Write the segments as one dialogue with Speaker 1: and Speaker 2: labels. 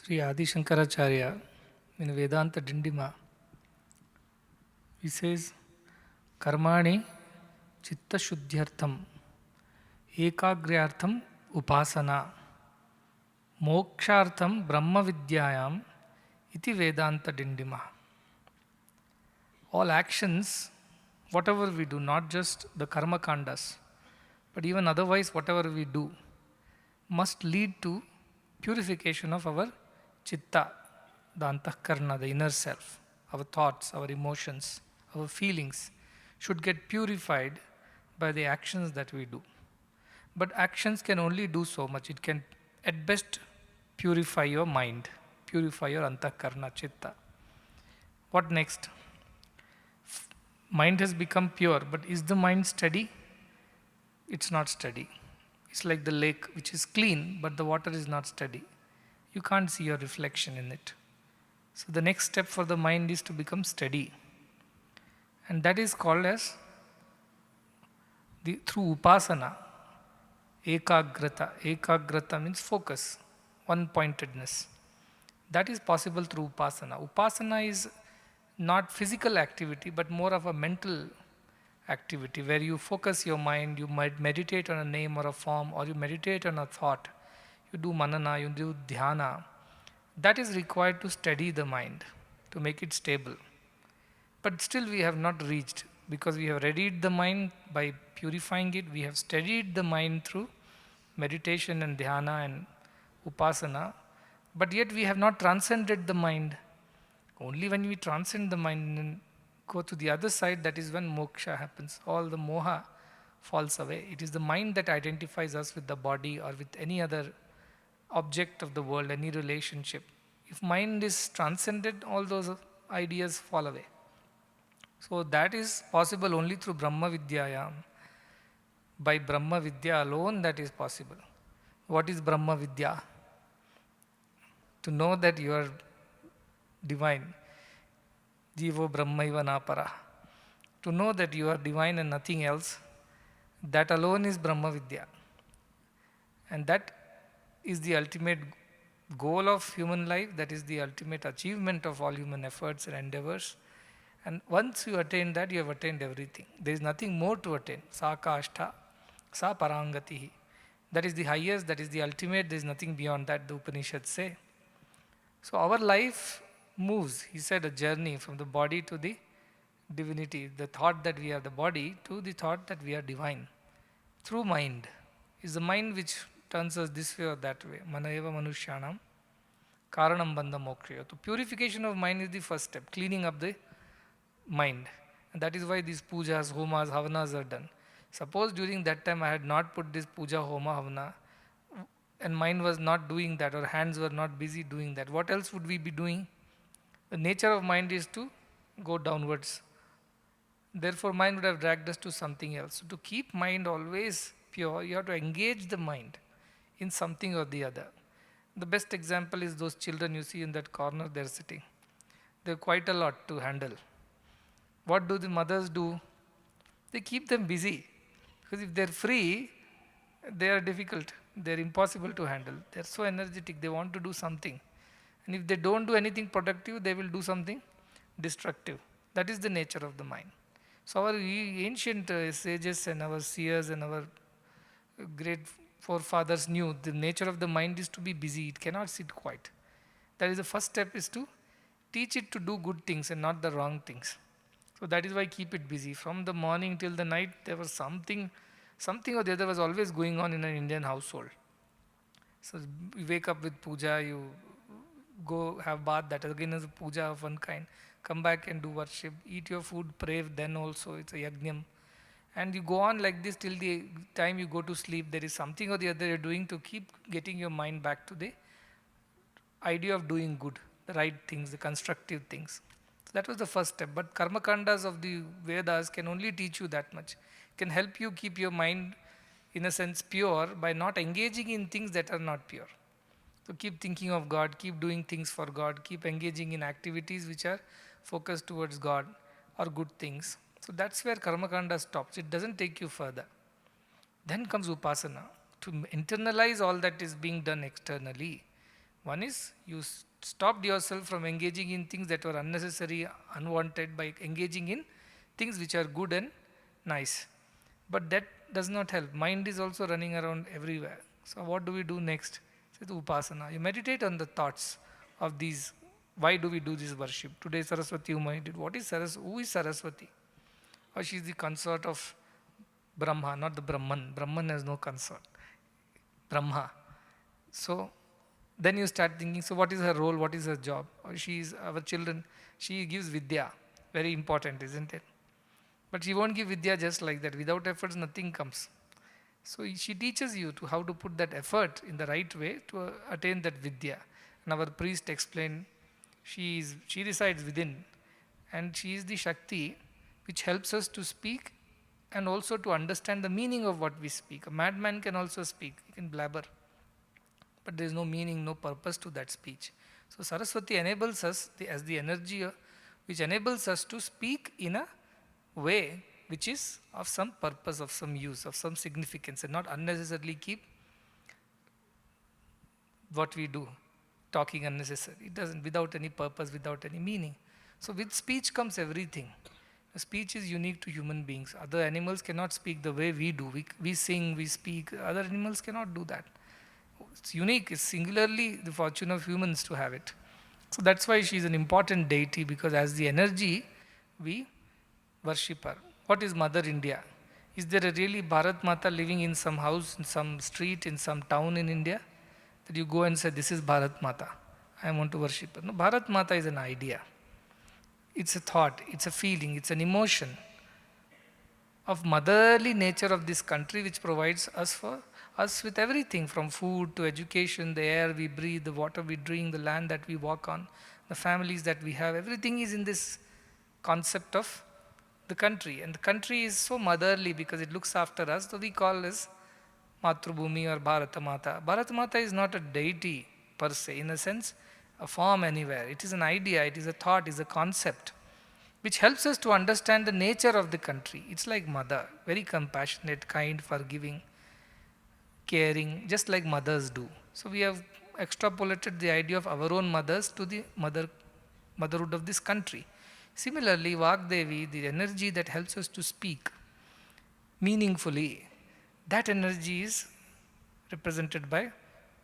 Speaker 1: Sri Adi Shankaracharya in Vedanta Dindima, he says, Karmani chitta shuddhyartham ekagriyartham upasana mokshartham brahma vidyayam iti Vedanta Dindima. All actions, whatever we do, not just the karma kandas, but even otherwise whatever we do, must lead to purification of our chitta, the antahkarna, the inner self. Our thoughts, our emotions, our feelings should get purified by the actions that we do. But actions can only do so much. It can at best purify your mind, purify your antahkarna, chitta. What next? Mind has become pure, but is the mind steady? It's not steady. It's like the lake which is clean, but the water is not steady. You can't see your reflection in it. So the next step for the mind is to become steady. And that is called as through upasana, ekagrata. Ekagrata means focus, one-pointedness. That is possible through upasana. Upasana is not physical activity, but more of a mental activity where you focus your mind, you might meditate on a name or a form, or you meditate on a thought, you do manana, you do dhyana. That is required to steady the mind, to make it stable. But still we have not reached, because we have readied the mind by purifying it, we have steadied the mind through meditation and dhyana and upasana, but yet we have not transcended the mind. Only when we transcend the mind and go to the other side, that is when moksha happens. All the moha falls away. It is the mind that identifies us with the body or with any other object of the world, any relationship. If mind is transcended, all those ideas fall away. So that is possible only through Brahma Vidyayam. By Brahma Vidya alone that is possible. What is Brahma Vidya? To know that you are divine. Jivo Brahmaiva Napara. To know that you are divine and nothing else, that alone is Brahma Vidya. And that is the ultimate goal of human life, that is the ultimate achievement of all human efforts and endeavors. And once you attain that, you have attained everything. There is nothing more to attain. Sa kashta, sa parangatihi. That is the highest, that is the ultimate, there is nothing beyond that, the Upanishads say. So our life moves, he said, a journey from the body to the divinity, the thought that we are the body to the thought that we are divine. Through mind. Is the mind which turns us this way or that way. Manayeva manushyanam karanam bandha mokshayo. So purification of mind is the first step, cleaning up the mind. And that is why these pujas, homas, havanas are done. Suppose during that time I had not put this puja, homa, havana, and mind was not doing that, or hands were not busy doing that, what else would we be doing? The nature of mind is to go downwards. Therefore, mind would have dragged us to something else. So to keep mind always pure, you have to engage the mind in something or the other. The best example is those children you see in that corner, they are sitting. They have quite a lot to handle. What do the mothers do? They keep them busy. Because if they are free, they are difficult. They are impossible to handle. They are so energetic, they want to do something. And if they don't do anything productive, they will do something destructive. That is the nature of the mind. So our ancient sages and our seers and our great forefathers knew the nature of the mind is to be busy. It cannot sit quiet. That is the first step, is to teach it to do good things and not the wrong things. So that is why keep it busy. From the morning till the night, there was something or the other was always going on in an Indian household. So you wake up with puja, you go have bath, that again is a puja of one kind. Come back and do worship, eat your food, pray, then also it's a yajnam. And you go on like this till the time you go to sleep. There is something or the other you're doing to keep getting your mind back to the idea of doing good, the right things, the constructive things. So that was the first step. But karma kandas of the Vedas can only teach you that much. Can help you keep your mind, in a sense, pure by not engaging in things that are not pure. So keep thinking of God, keep doing things for God, keep engaging in activities which are focused towards God or good things. So that's where karma kanda stops. It doesn't take you further. Then comes upasana, to internalize all that is being done externally. One is you stopped yourself from engaging in things that were unnecessary, unwanted, by engaging in things which are good and nice. But that does not help. Mind is also running around everywhere. So what do we do next? It's upasana. You meditate on the thoughts of these. Why do we do this worship? Today Saraswati Umayya. What is Saraswati? Who is Saraswati? Or she is the consort of Brahma, not the Brahman. Brahman has no consort. Brahma. So then you start thinking, so what is her role? What is her job? Or she is our children. She gives vidya. Very important, isn't it? But she won't give vidya just like that. Without efforts, nothing comes. So she teaches you to how to put that effort in the right way to attain that vidya. And our priest explained, she resides within, and she is the Shakti which helps us to speak and also to understand the meaning of what we speak. A madman can also speak, he can blabber, but there is no meaning, no purpose to that speech. So Saraswati enables us as the energy which enables us to speak in a way which is of some purpose, of some use, of some significance, and not unnecessarily keep what we do talking unnecessary. It doesn't, without any purpose, without any meaning. So with speech comes everything. Speech is unique to human beings. Other animals cannot speak the way we do. We sing, we speak. Other animals cannot do that. It's unique. It's singularly the fortune of humans to have it. So that's why she is an important deity, because as the energy, we worship her. What is Mother India? Is there a really Bharat Mata living in some house, in some street, in some town in India? That you go and say, this is Bharat Mata, I want to worship her. No, Bharat Mata is an idea. It's a thought, it's a feeling, it's an emotion of motherly nature of this country, which provides us with everything from food to education, the air we breathe, the water we drink, the land that we walk on, the families that we have. Everything is in this concept of the country. And the country is so motherly because it looks after us, so we call this Matrubhumi or Bharata Mata. Bharata Mata is not a deity per se, in a sense, a form anywhere. It is an idea, it is a thought, it is a concept, which helps us to understand the nature of the country. It's like mother, very compassionate, kind, forgiving, caring, just like mothers do. So we have extrapolated the idea of our own mothers to the motherhood of this country. Similarly, Vagdevi, the energy that helps us to speak meaningfully, that energy is represented by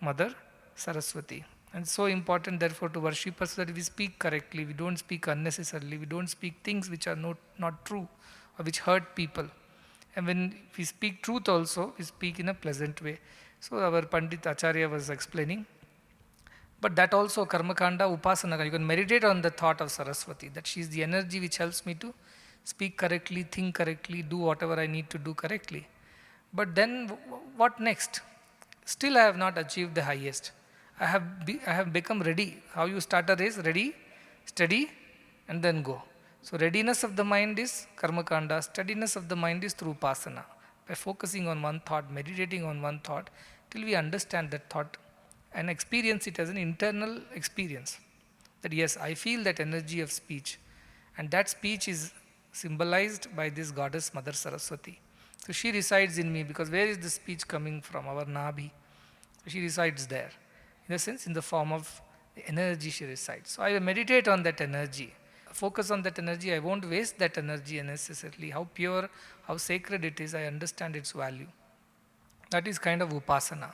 Speaker 1: Mother Saraswati. And so important, therefore, to worship her so that we speak correctly, we don't speak unnecessarily, we don't speak things which are not true or which hurt people. And when we speak truth also, we speak in a pleasant way. So our Pandit Acharya was explaining. But that also, Karmakanda, Upasana, you can meditate on the thought of Saraswati, that she is the energy which helps me to speak correctly, think correctly, do whatever I need to do correctly. But then what next? Still I have not achieved the highest. I have become ready. How you start a race? Ready, steady, and then go. So readiness of the mind is Karmakanda, steadiness of the mind is through Upasana. By focusing on one thought, meditating on one thought, till we understand that thought and experience it as an internal experience. That yes, I feel that energy of speech, and that speech is symbolized by this goddess Mother Saraswati. So she resides in me, because where is the speech coming from? Our Nabhi. So she resides there. In a sense, in the form of the energy she resides. So I meditate on that energy. Focus on that energy. I won't waste that energy unnecessarily. How pure, how sacred it is, I understand its value. That is kind of upasana.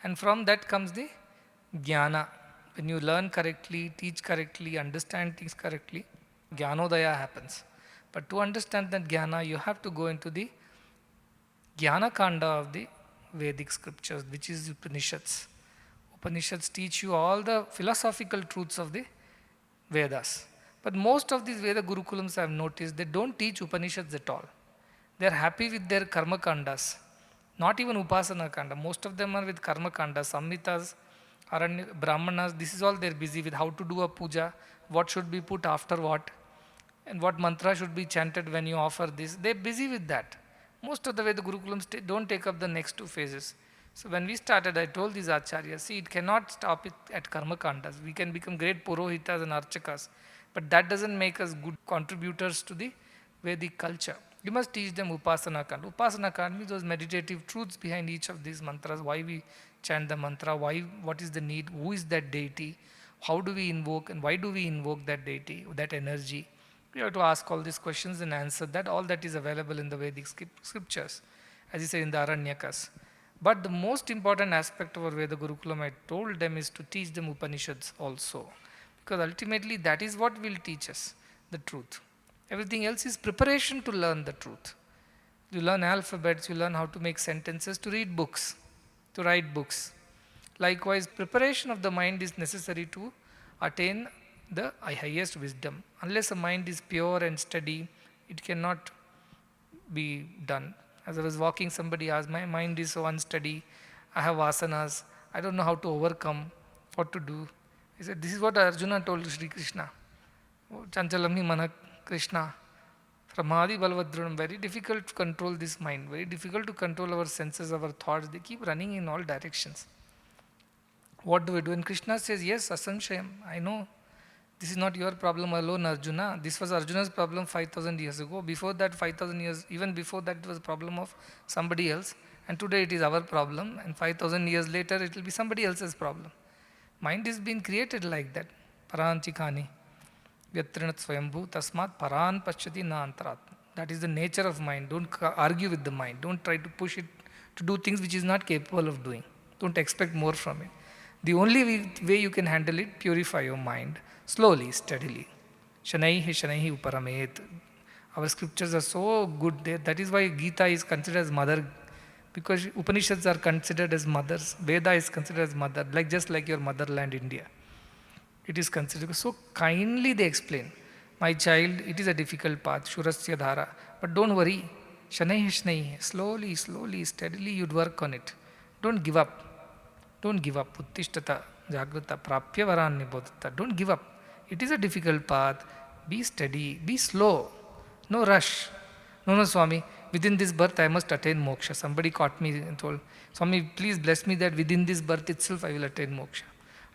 Speaker 1: And from that comes the jnana. When you learn correctly, teach correctly, understand things correctly, jnanodaya happens. But to understand that jnana, you have to go into the Jnana Kanda of the Vedic scriptures, which is Upanishads. Upanishads teach you all the philosophical truths of the Vedas. But most of these Veda Gurukulams I have noticed, they don't teach Upanishads at all. They are happy with their Karma Kandas. Not even Upasana Kanda. Most of them are with Karma Kandas, Samhitas, Aranya, Brahmanas. This is all they are busy with. How to do a puja, what should be put after what, and what mantra should be chanted when you offer this. They are busy with that. Most of the Veda Gurukulams don't take up the next two phases. So when we started, I told these acharyas, see, it cannot stop it at karma kandas. We can become great purohitas and archakas, but that doesn't make us good contributors to the Vedic culture. You must teach them upasana kanda. Upasana kanda means those meditative truths behind each of these mantras, why we chant the mantra, why, what is the need, who is that deity, how do we invoke and why do we invoke that deity, that energy. We have to ask all these questions and answer that. All that is available in the Vedic scriptures, as you say in the Aranyakas. But the most important aspect of our Veda Gurukulam, I told them, is to teach them Upanishads also. Because ultimately that is what will teach us the truth. Everything else is preparation to learn the truth. You learn alphabets, you learn how to make sentences, to read books, to write books. Likewise, preparation of the mind is necessary to attain the highest wisdom. Unless a mind is pure and steady, it cannot be done. As I was walking, somebody asked, my mind is so unsteady, I have vasanas, I don't know how to overcome, what to do. He said, this is what Arjuna told Sri Krishna. Chanchalami Mana Krishna. From Adi Balvadranam, very difficult to control this mind, very difficult to control our senses, our thoughts. They keep running in all directions. What do we do? And Krishna says, yes, asanshayam, I know. This is not your problem alone, Arjuna. This was Arjuna's problem 5,000 years ago. Before that, 5,000 years, even before that, it was a problem of somebody else. And today it is our problem. And 5,000 years later, it will be somebody else's problem. Mind is being created like that. Paranchikani. Vyatrinat swayambhu tasmat paran paschati na antaratma. That is the nature of mind. Don't argue with the mind. Don't try to push it to do things which is not capable of doing. Don't expect more from it. The only way you can handle it, purify your mind. Slowly, steadily. Shanaihi shanaihi uparamet. Our scriptures are so good there. That is why Gita is considered as mother. Because Upanishads are considered as mothers. Veda is considered as mother. Just like your motherland, India. It is considered. So kindly they explain. My child, it is a difficult path. Shurasya dhara. But don't worry. Shanaihi shanaihi. Slowly, slowly, steadily you'd work on it. Don't give up. Don't give up. Uttishtata, jagrata, prapya varan nibodhata. Don't give up. It is a difficult path. Be steady. Be slow. No rush. No, Swami. Within this birth I must attain moksha. Somebody caught me and told, Swami, please bless me that within this birth itself I will attain moksha.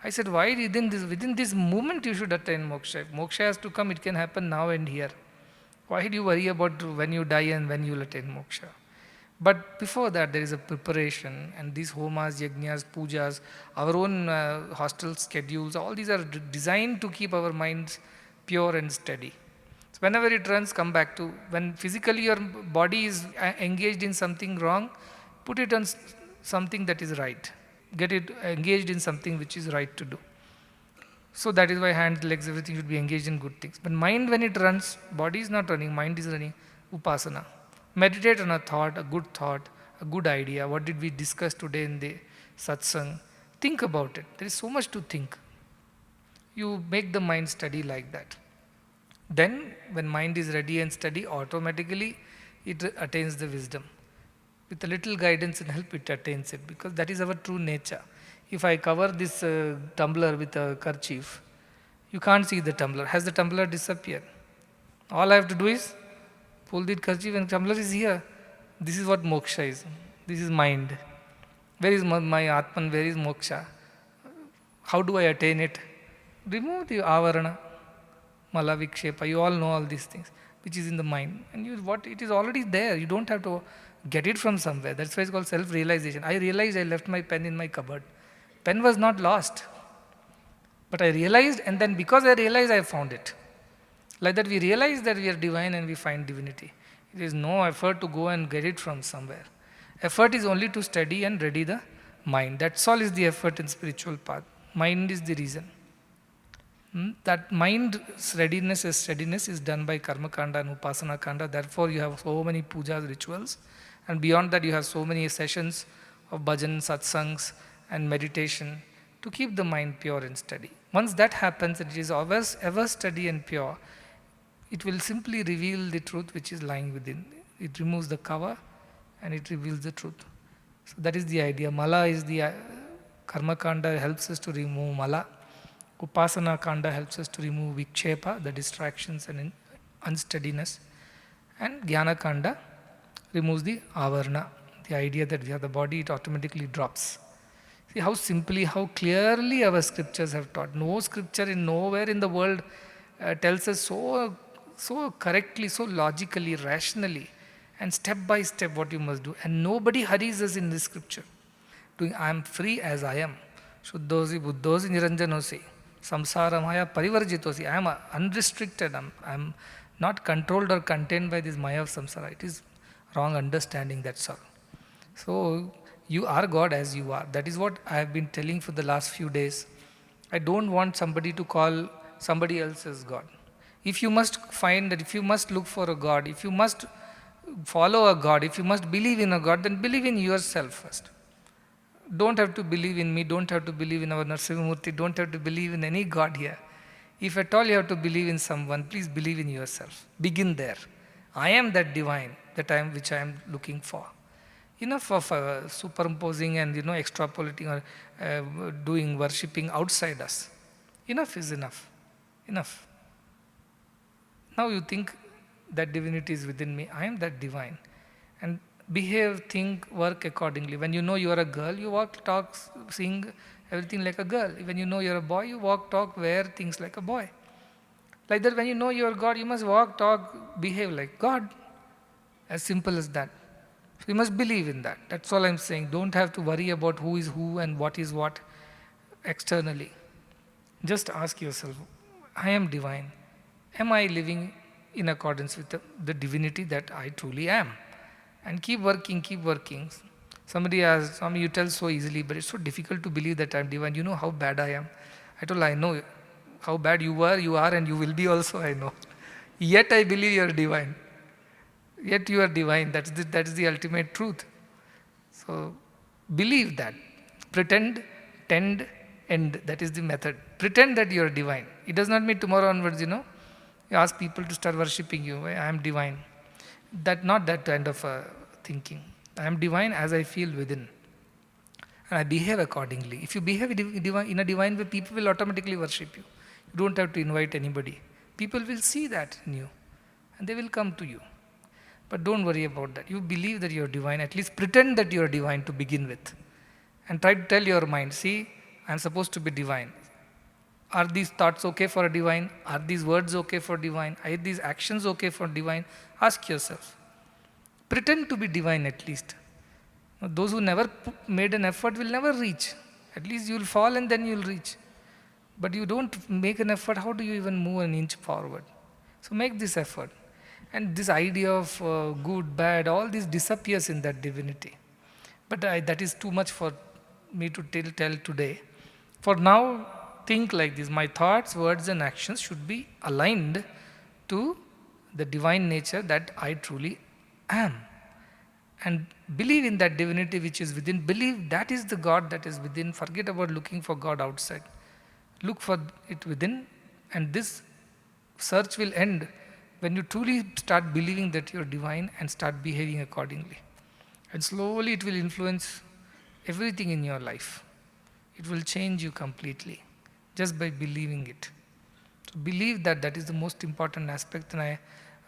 Speaker 1: I said, why within this moment you should attain moksha? If moksha has to come, it can happen now and here. Why do you worry about when you die and when you will attain moksha? But before that, there is a preparation, and these homas, yajnas, pujas, our own hostel schedules, all these are designed to keep our minds pure and steady. So whenever it runs, come back to, when physically your body is engaged in something wrong, put it on something that is right. Get it engaged in something which is right to do. So that is why hands, legs, everything should be engaged in good things. But mind, when it runs, body is not running, mind is running. Upasana. Meditate on a thought, a good idea. What did we discuss today in the satsang? Think about it. There is so much to think. You make the mind steady like that. Then, when mind is ready and steady, automatically it attains the wisdom. With a little guidance and help, it attains it, because that is our true nature. If I cover this tumbler with a kerchief, you can't see the tumbler. Has the tumbler disappeared? All I have to do is pull the kerchief and tumbler is here. This is what moksha is. This is mind. Where is my Atman? Where is moksha? How do I attain it? Remove the avarana, mala vikshepa. You all know all these things, which is in the mind. And it is already there. You don't have to get it from somewhere. That's why it's called self-realization. I realized I left my pen in my cupboard. Pen was not lost. But I realized, and then because I realized, I found it. Like that, we realize that we are divine and we find divinity. It is no effort to go and get it from somewhere. Effort is only to study and ready the mind. That's all is the effort in spiritual path. Mind is the reason. That mind's readiness and steadiness is done by karma kanda and upasana kanda. Therefore, you have so many pujas, rituals. And beyond that, you have so many sessions of bhajan, satsangs, and meditation to keep the mind pure and steady. Once that happens, it is always ever steady and pure. It will simply reveal the truth which is lying within. It removes the cover and it reveals the truth. So that is the idea. Mala is the karma kanda helps us to remove mala. Upasana kanda helps us to remove vikshepa, the distractions and unsteadiness. And jnana kanda removes the avarna, the idea that we have the body, it automatically drops. See how simply, how clearly our scriptures have taught. No scripture in nowhere in the world tells us so correctly, so logically, rationally, and step by step what you must do. And nobody hurries us in this scripture. doing, I am free as I am. Shuddhosi buddhosi niranjanosi. Samsara maya parivarjitosi. I am unrestricted. I am not controlled or contained by this maya of samsara. It is wrong understanding, that's all. So you are God as you are. That is what I have been telling for the last few days. I don't want somebody to call somebody else as God. If you must find that, if you must look for a God, if you must follow a God, if you must believe in a God, then believe in yourself first. Don't have to believe in me, don't have to believe in our Narasimhamurti, don't have to believe in any God here. If at all you have to believe in someone, please believe in yourself. Begin there. I am that divine which I am looking for. Enough of superimposing and extrapolating or doing worshipping outside us. Enough is enough. Enough. Now you think that divinity is within me. I am that divine. And behave, think, work accordingly. When you know you are a girl, you walk, talk, sing, everything like a girl. When you know you are a boy, you walk, talk, wear things like a boy. Like that, when you know you are God, you must walk, talk, behave like God. As simple as that. So you must believe in that. That's all I'm saying. Don't have to worry about who is who and what is what externally. Just ask yourself, I am divine. Am I living in accordance with the divinity that I truly am? And keep working, keep working. Somebody asked, Swami, you tell so easily, but it's so difficult to believe that I'm divine. You know how bad I am. I told, I know how bad you were, you are, and you will be also, I know. Yet I believe you are divine. Yet you are divine. That is the ultimate truth. So believe that. Pretend, tend, end. That is the method. Pretend that you are divine. It does not mean tomorrow onwards, you ask people to start worshipping you. I am divine. Not that kind of thinking. I am divine as I feel within. And I behave accordingly. If you behave in a divine way, people will automatically worship you. You don't have to invite anybody. People will see that in you. And they will come to you. But don't worry about that. You believe that you are divine. At least pretend that you are divine to begin with. And try to tell your mind, see, I am supposed to be divine. Are these thoughts okay for a divine? Are these words okay for divine? Are these actions okay for divine? Ask yourself. Pretend to be divine at least. Now, those who never made an effort will never reach. At least you will fall and then you will reach. But you don't make an effort, how do you even move an inch forward? So make this effort. And this idea of good, bad, all this disappears in that divinity. But that is too much for me to tell today. For now, think like this. My thoughts, words and actions should be aligned to the divine nature that I truly am. And believe in that divinity which is within. Believe that is the God that is within. Forget about looking for God outside. Look for it within, and this search will end when you truly start believing that you are divine and start behaving accordingly. And slowly it will influence everything in your life. It will change you completely just by believing it. So believe that is the most important aspect. And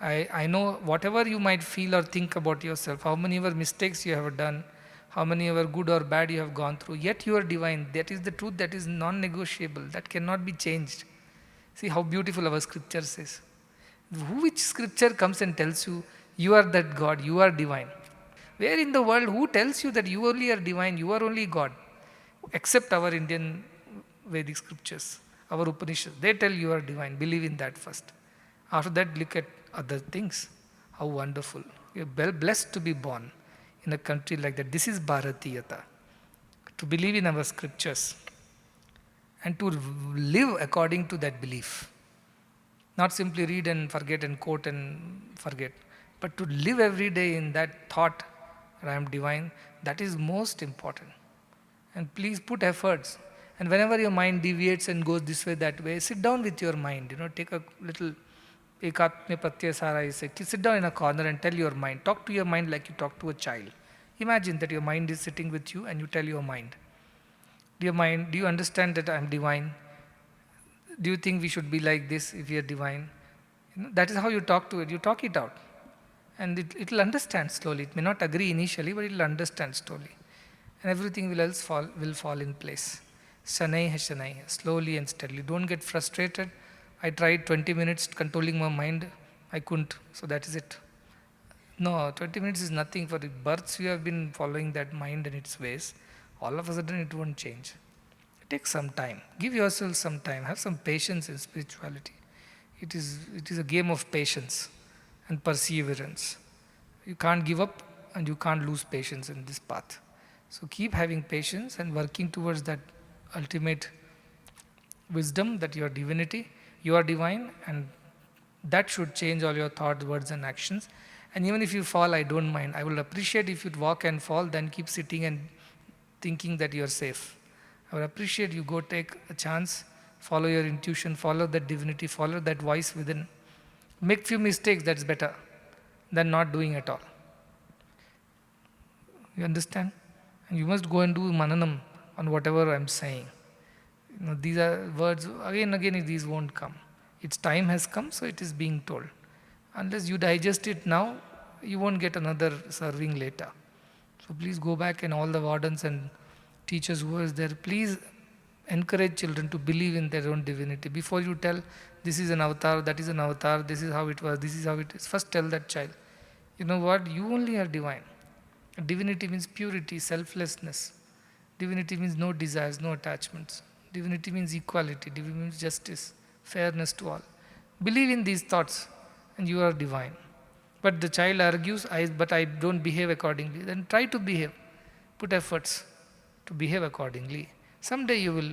Speaker 1: I know whatever you might feel or think about yourself, how many ever mistakes you have done, how many ever good or bad you have gone through, yet you are divine. That is the truth that is non-negotiable, that cannot be changed. See how beautiful our scripture says. Which scripture comes and tells you, you are that God, you are divine? Where in the world, who tells you that you only are divine, you are only God? Except our Indian Vedic scriptures, our Upanishads, they tell you are divine. Believe in that first. After that, look at other things. How wonderful. You are blessed to be born in a country like that. This is Bharatiyata. To believe in our scriptures and to live according to that belief. Not simply read and forget and quote and forget, but to live every day in that thought that I am divine, that is most important. And please put efforts. And whenever your mind deviates and goes this way, that way, sit down with your mind. Take a little ekatme pratyasara, sit down in a corner and tell your mind. Talk to your mind like you talk to a child. Imagine that your mind is sitting with you and you tell your mind, dear mind, do you understand that I am divine? Do you think we should be like this if we are divine? That is how you talk to it. You talk it out. And it will understand slowly. It may not agree initially, but it will understand slowly. And everything will fall in place. Shanai, slowly and steadily. Don't get frustrated. I tried 20 minutes controlling my mind. I couldn't. So that is it. No, 20 minutes is nothing. For the births, we have been following that mind and its ways. All of a sudden it won't change. Take some time. Give yourself some time. Have some patience in spirituality. It is a game of patience and perseverance. You can't give up and you can't lose patience in this path. So keep having patience and working towards that ultimate wisdom that you are divinity, you are divine, and that should change all your thoughts, words, and actions. And even if you fall, I don't mind. I will appreciate if you walk and fall, then keep sitting and thinking that you are safe. I will appreciate you go take a chance, follow your intuition, follow that divinity, follow that voice within. Make few mistakes, that's better than not doing at all. You understand? And you must go and do mananam on whatever I'm saying. These are words, again and again these won't come. Its time has come, so it is being told. Unless you digest it now, you won't get another serving later. So please go back, and all the wardens and teachers who is there, please encourage children to believe in their own divinity. Before you tell, this is an avatar, that is an avatar, this is how it was, this is how it is. First tell that child, you know what, you only are divine. Divinity means purity, selflessness. Divinity means no desires, no attachments. Divinity means equality. Divinity means justice, fairness to all. Believe in these thoughts and you are divine. But the child argues, but I don't behave accordingly. Then try to behave. Put efforts to behave accordingly. Someday you will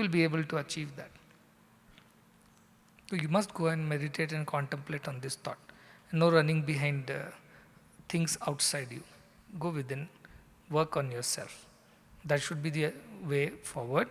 Speaker 1: be able to achieve that. So you must go and meditate and contemplate on this thought. No running behind things outside you. Go within, work on yourself. That should be the way forward.